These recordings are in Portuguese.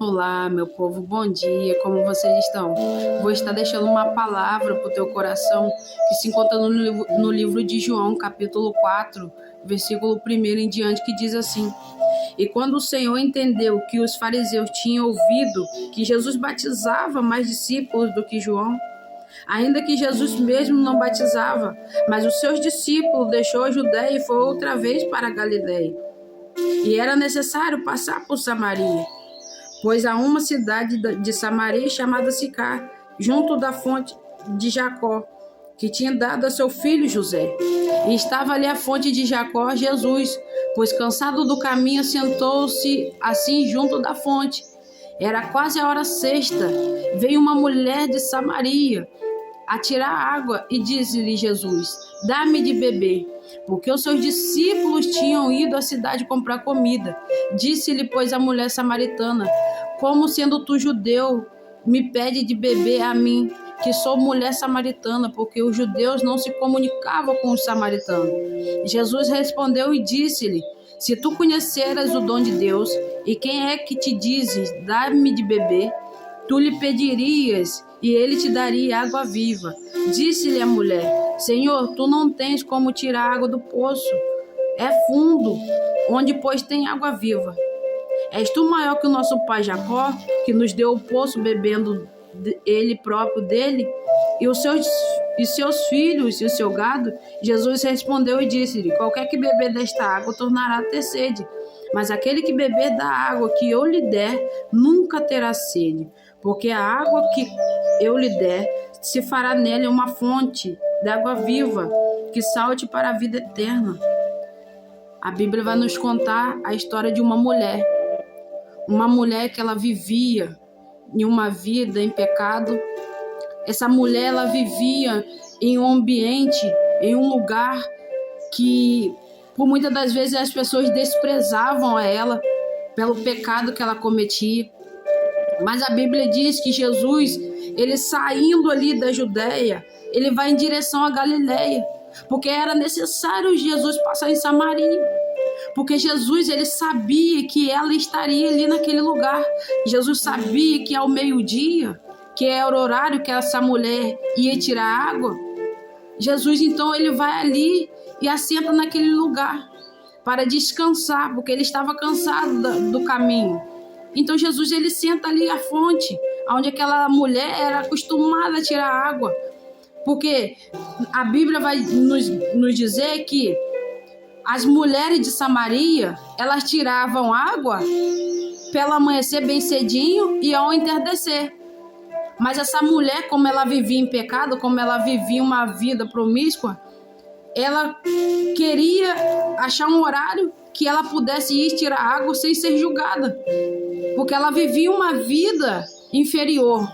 Olá, meu povo, bom dia, como vocês estão? Vou estar deixando uma palavra para o teu coração que se encontra no livro de João, capítulo 4, versículo 1 em diante, que diz assim: E quando o Senhor entendeu que os fariseus tinham ouvido que Jesus batizava mais discípulos do que João, ainda que Jesus mesmo não batizava, mas os seus discípulos, deixou a Judéia e foi outra vez para a Galiléia. E era necessário passar por Samaria, pois há uma cidade de Samaria chamada Sicar, junto da fonte de Jacó, que tinha dado a seu filho José. E estava ali a fonte de Jacó, Jesus, pois cansado do caminho, sentou-se assim junto da fonte. Era quase a hora sexta. Veio uma mulher de Samaria a tirar água e disse-lhe Jesus: Dá-me de beber, porque os seus discípulos tinham ido à cidade comprar comida. Disse-lhe, pois, a mulher samaritana: Como sendo tu judeu, me pede de beber a mim, que sou mulher samaritana? Porque os judeus não se comunicavam com os samaritanos. Jesus respondeu e disse-lhe: Se tu conheceras o dom de Deus, e quem é que te dizes, dá-me de beber, tu lhe pedirias, e ele te daria água viva. Disse-lhe a mulher: Senhor, tu não tens como tirar água do poço. É fundo, onde, pois, tem água viva. És tu maior que o nosso pai Jacó, que nos deu o poço, bebendo ele próprio dele, e os seus filhos e o seu gado? Jesus respondeu e disse-lhe: Qualquer que beber desta água tornará a ter sede, mas aquele que beber da água que eu lhe der nunca terá sede, porque a água que eu lhe der se fará nele uma fonte de água viva, que salte para a vida eterna. A Bíblia vai nos contar a história de uma mulher que ela vivia em uma vida em pecado. Essa mulher, ela vivia em um ambiente, em um lugar que, por muitas das vezes, as pessoas desprezavam a ela pelo pecado que ela cometia. Mas a Bíblia diz que Jesus, ele saindo ali da Judéia, ele vai em direção à Galiléia, porque era necessário Jesus passar em Samaria, porque Jesus, ele sabia que ela estaria ali naquele lugar. Jesus sabia que ao meio-dia, que era o horário que essa mulher ia tirar água, Jesus, então, ele vai ali e assenta naquele lugar para descansar, porque ele estava cansado do caminho. Então Jesus, ele senta ali à fonte, onde aquela mulher era acostumada a tirar água, porque a Bíblia vai nos dizer que as mulheres de Samaria, elas tiravam água pelo amanhecer bem cedinho e ao entardecer. Mas essa mulher, como ela vivia em pecado, como ela vivia uma vida promíscua, ela queria achar um horário que ela pudesse ir tirar água sem ser julgada, porque ela vivia uma vida inferior.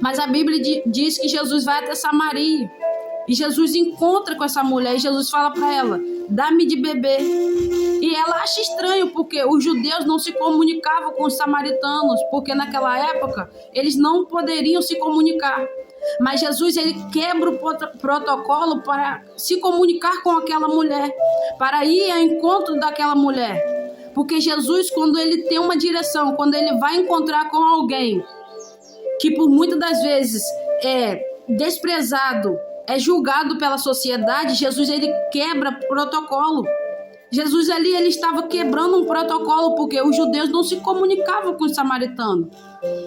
Mas a Bíblia diz que Jesus vai até Samaria, e Jesus encontra com essa mulher, e Jesus fala para ela: Dá-me de beber. E ela acha estranho, porque os judeus não se comunicavam com os samaritanos, porque naquela época eles não poderiam se comunicar. Mas Jesus, ele quebra o protocolo para se comunicar com aquela mulher, para ir ao encontro daquela mulher. Porque Jesus, quando ele tem uma direção, quando ele vai encontrar com alguém que por muitas das vezes é desprezado, é julgado pela sociedade, Jesus, ele quebra protocolo. Jesus ali, ele estava quebrando um protocolo, porque os judeus não se comunicavam com os samaritanos.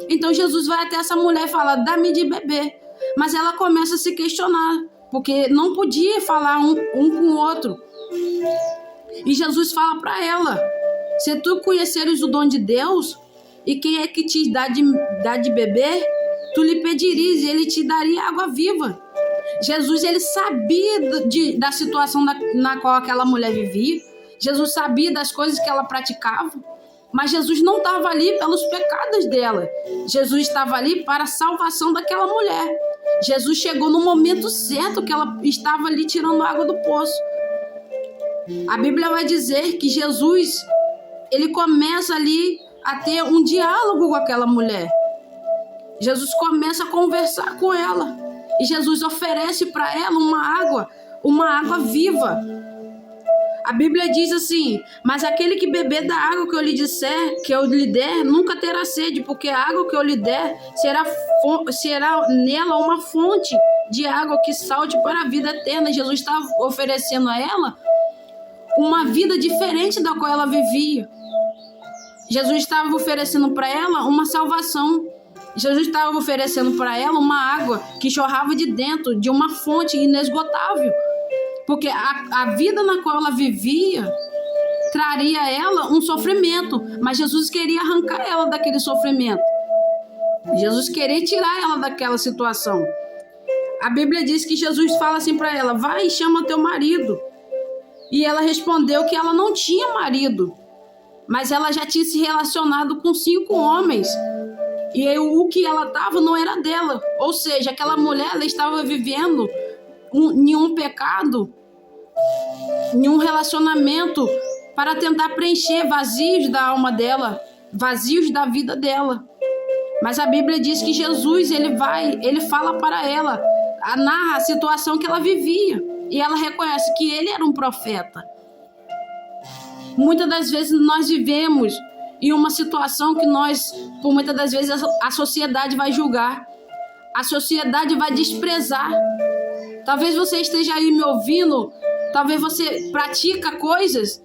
Então Jesus vai até essa mulher e fala: Dá-me de beber. Mas ela começa a se questionar, porque não podia falar um com o outro. E Jesus fala para ela: Se tu conheceres o dom de Deus, e quem é que te dá de beber, tu lhe pedirias, e ele te daria água viva. Jesus, ele sabia da situação na qual aquela mulher vivia. Jesus sabia das coisas que ela praticava. Mas Jesus não estava ali pelos pecados dela. Jesus estava ali para a salvação daquela mulher. Jesus chegou no momento certo que ela estava ali tirando água do poço. A Bíblia vai dizer que Jesus, ele começa ali a ter um diálogo com aquela mulher. Jesus começa a conversar com ela. E Jesus oferece para ela uma água viva. A Bíblia diz assim: mas aquele que beber da água que eu lhe der, nunca terá sede, porque a água que eu lhe der será nela uma fonte de água que salte para a vida eterna. Jesus estava oferecendo a ela uma vida diferente da qual ela vivia. Jesus estava oferecendo para ela uma salvação. Jesus estava oferecendo para ela uma água que jorrava de dentro de uma fonte inesgotável. Porque a vida na qual ela vivia traria a ela um sofrimento, mas Jesus queria arrancar ela daquele sofrimento. Jesus queria tirar ela daquela situação. A Bíblia diz que Jesus fala assim para ela: vai e chama teu marido. E ela respondeu que ela não tinha marido, mas ela já tinha se relacionado com 5 homens. E o que ela estava não era dela. Ou seja, aquela mulher, ela estava vivendo nenhum pecado, nenhum relacionamento para tentar preencher vazios da alma dela, vazios da vida dela. Mas a Bíblia diz que Jesus, ele fala para ela, narra a situação que ela vivia, e ela reconhece que ele era um profeta. Muitas das vezes nós vivemos em uma situação que por muitas das vezes a sociedade vai julgar, a sociedade vai desprezar. Talvez você esteja aí me ouvindo, talvez você pratica coisas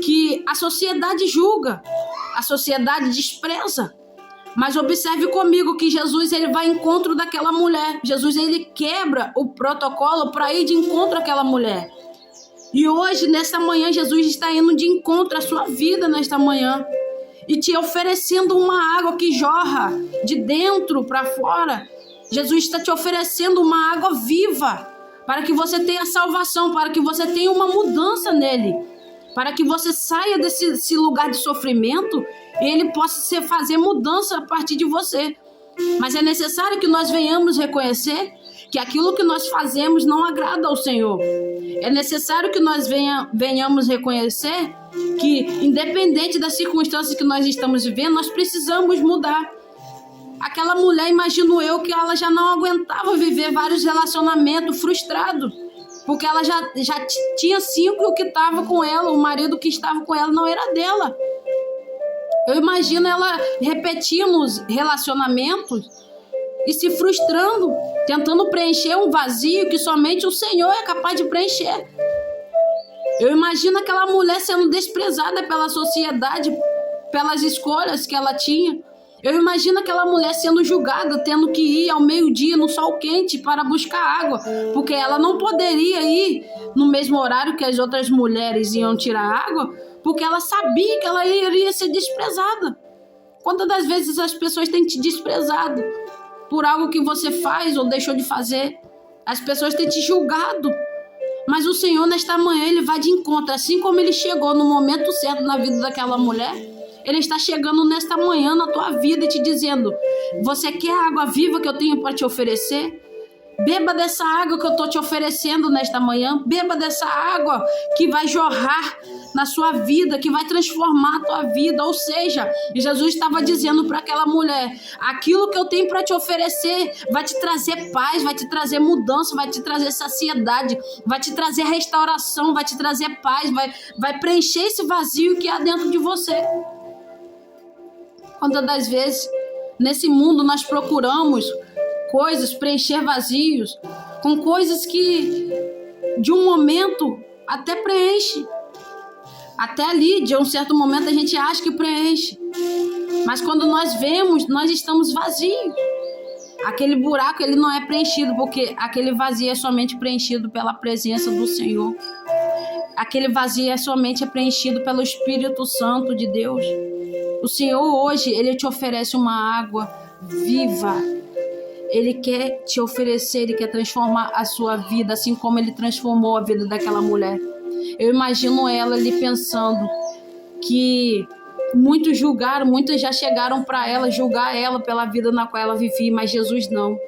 que a sociedade julga, a sociedade despreza. Mas observe comigo que Jesus, ele vai ao encontro daquela mulher. Jesus, ele quebra o protocolo para ir de encontro àquela mulher. E hoje, nesta manhã, Jesus está indo de encontro à sua vida nesta manhã e te oferecendo uma água que jorra de dentro para fora. Jesus está te oferecendo uma água viva para que você tenha salvação, para que você tenha uma mudança nele, para que você saia desse lugar de sofrimento e ele possa fazer mudança a partir de você. Mas é necessário que nós venhamos reconhecer que aquilo que nós fazemos não agrada ao Senhor. É necessário que nós venhamos reconhecer que, independente das circunstâncias que nós estamos vivendo, nós precisamos mudar. Aquela mulher, imagino eu, que ela já não aguentava viver vários relacionamentos frustrados, porque ela já tinha 5 e o que estava com ela, o marido que estava com ela não era dela. Eu imagino ela repetindo os relacionamentos e se frustrando, tentando preencher um vazio que somente o Senhor é capaz de preencher. Eu imagino aquela mulher sendo desprezada pela sociedade, pelas escolhas que ela tinha. Eu imagino aquela mulher sendo julgada, tendo que ir ao meio-dia no sol quente para buscar água, porque ela não poderia ir no mesmo horário que as outras mulheres iam tirar água, porque ela sabia que ela iria ser desprezada. Quantas das vezes as pessoas têm te desprezado por algo que você faz ou deixou de fazer? As pessoas têm te julgado. Mas o Senhor, nesta manhã, ele vai de encontro, assim como ele chegou no momento certo na vida daquela mulher. Ele está chegando nesta manhã na tua vida e te dizendo: você quer a água viva que eu tenho para te oferecer? Beba dessa água que eu estou te oferecendo nesta manhã. Beba dessa água que vai jorrar na sua vida, que vai transformar a tua vida. Ou seja, Jesus estava dizendo para aquela mulher: aquilo que eu tenho para te oferecer vai te trazer paz, vai te trazer mudança, vai te trazer saciedade, vai te trazer restauração, vai te trazer paz, vai preencher esse vazio que há dentro de você. Quantas das vezes nesse mundo nós procuramos coisas, preencher vazios com coisas que de um momento até preenche. Até ali, de um certo momento, a gente acha que preenche. Mas quando nós vemos, nós estamos vazios. Aquele buraco, ele não é preenchido, porque aquele vazio é somente preenchido pela presença do Senhor. Aquele vazio é somente preenchido pelo Espírito Santo de Deus. O Senhor hoje, ele te oferece uma água viva. Ele quer te oferecer, ele quer transformar a sua vida, assim como ele transformou a vida daquela mulher. Eu imagino ela ali pensando que muitos julgaram, muitos já chegaram para ela, julgar ela pela vida na qual ela vivia, mas Jesus não.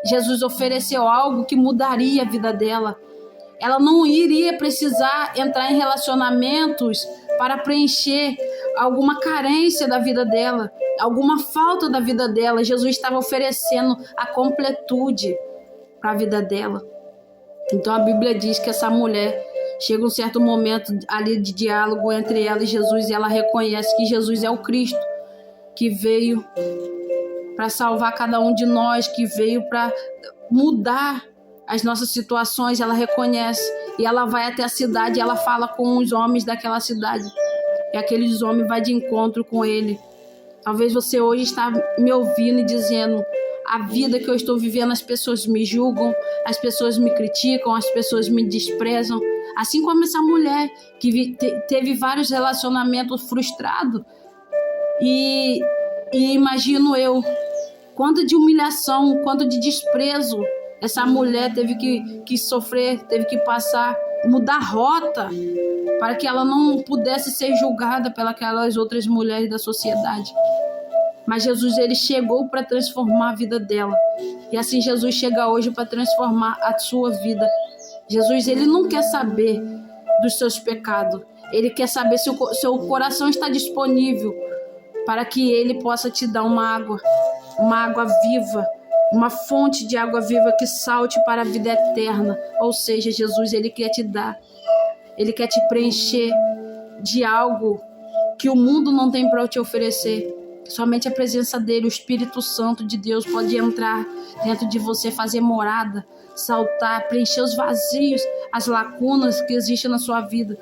Jesus ofereceu algo que mudaria a vida dela. Ela não iria precisar entrar em relacionamentos para preencher alguma carência da vida dela, alguma falta da vida dela. Jesus estava oferecendo a completude para a vida dela. Então a Bíblia diz que essa mulher Chega um certo momento ali de diálogo entre ela e Jesus, e ela reconhece que Jesus é o Cristo, que veio para salvar cada um de nós, que veio para mudar as nossas situações. Ela reconhece e ela vai até a cidade e ela fala com os homens daquela cidade. E aqueles homens vão de encontro com ele. Talvez você hoje está me ouvindo e dizendo: a vida que eu estou vivendo, as pessoas me julgam, as pessoas me criticam, as pessoas me desprezam. Assim como essa mulher que teve vários relacionamentos frustrados. E imagino eu, quanto de humilhação, quanto de desprezo essa mulher teve que sofrer, teve que passar, mudar rota, para que ela não pudesse ser julgada pelas outras mulheres da sociedade. Mas Jesus, ele chegou para transformar a vida dela. E assim Jesus chega hoje para transformar a sua vida. Jesus, ele não quer saber dos seus pecados. Ele quer saber se o seu coração está disponível para que ele possa te dar uma água viva, uma fonte de água viva que salte para a vida eterna. Ou seja, Jesus, ele quer te dar, ele quer te preencher de algo que o mundo não tem para te oferecer. Somente a presença dele, o Espírito Santo de Deus, pode entrar dentro de você, fazer morada, saltar, preencher os vazios, as lacunas que existem na sua vida.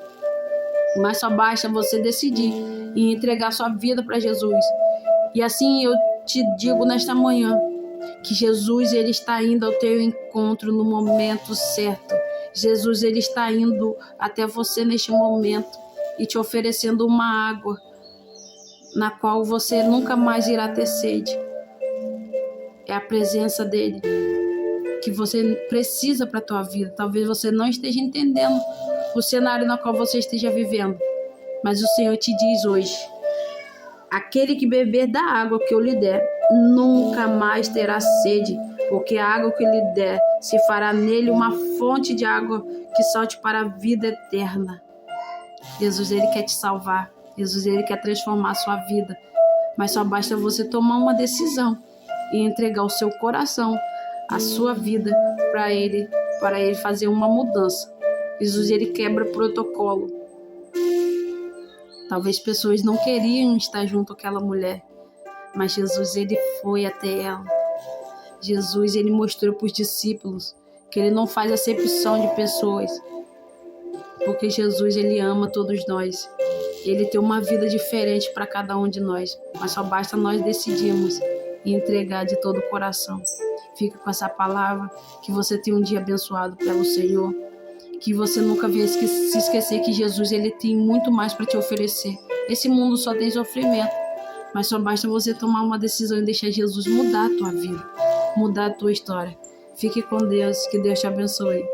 Mas só basta você decidir e entregar sua vida para Jesus. E assim eu te digo nesta manhã que Jesus, ele está indo ao teu encontro no momento certo. Jesus, ele está indo até você neste momento e te oferecendo uma água na qual você nunca mais irá ter sede. É a presença dele que você precisa para a tua vida. Talvez você não esteja entendendo o cenário no qual você esteja vivendo, mas o Senhor te diz hoje: aquele que beber da água que eu lhe der, nunca mais terá sede, porque a água que lhe der se fará nele uma fonte de água que salte para a vida eterna. Jesus, ele quer te salvar. Jesus, ele quer transformar a sua vida. Mas só basta você tomar uma decisão e entregar o seu coração, a sua vida para ele fazer uma mudança. Jesus, ele quebra protocolo. Talvez pessoas não queriam estar junto àquela mulher, mas Jesus, ele foi até ela. Jesus, ele mostrou para os discípulos que ele não faz acepção de pessoas, porque Jesus, ele ama todos nós. Ele tem uma vida diferente para cada um de nós, mas só basta nós decidirmos e entregar de todo o coração. Fica com essa palavra, que você tenha um dia abençoado pelo Senhor, que você nunca venha se esquecer que Jesus, ele tem muito mais para te oferecer. Esse mundo só tem sofrimento, mas só basta você tomar uma decisão e deixar Jesus mudar a tua vida, mudar a tua história. Fique com Deus, que Deus te abençoe.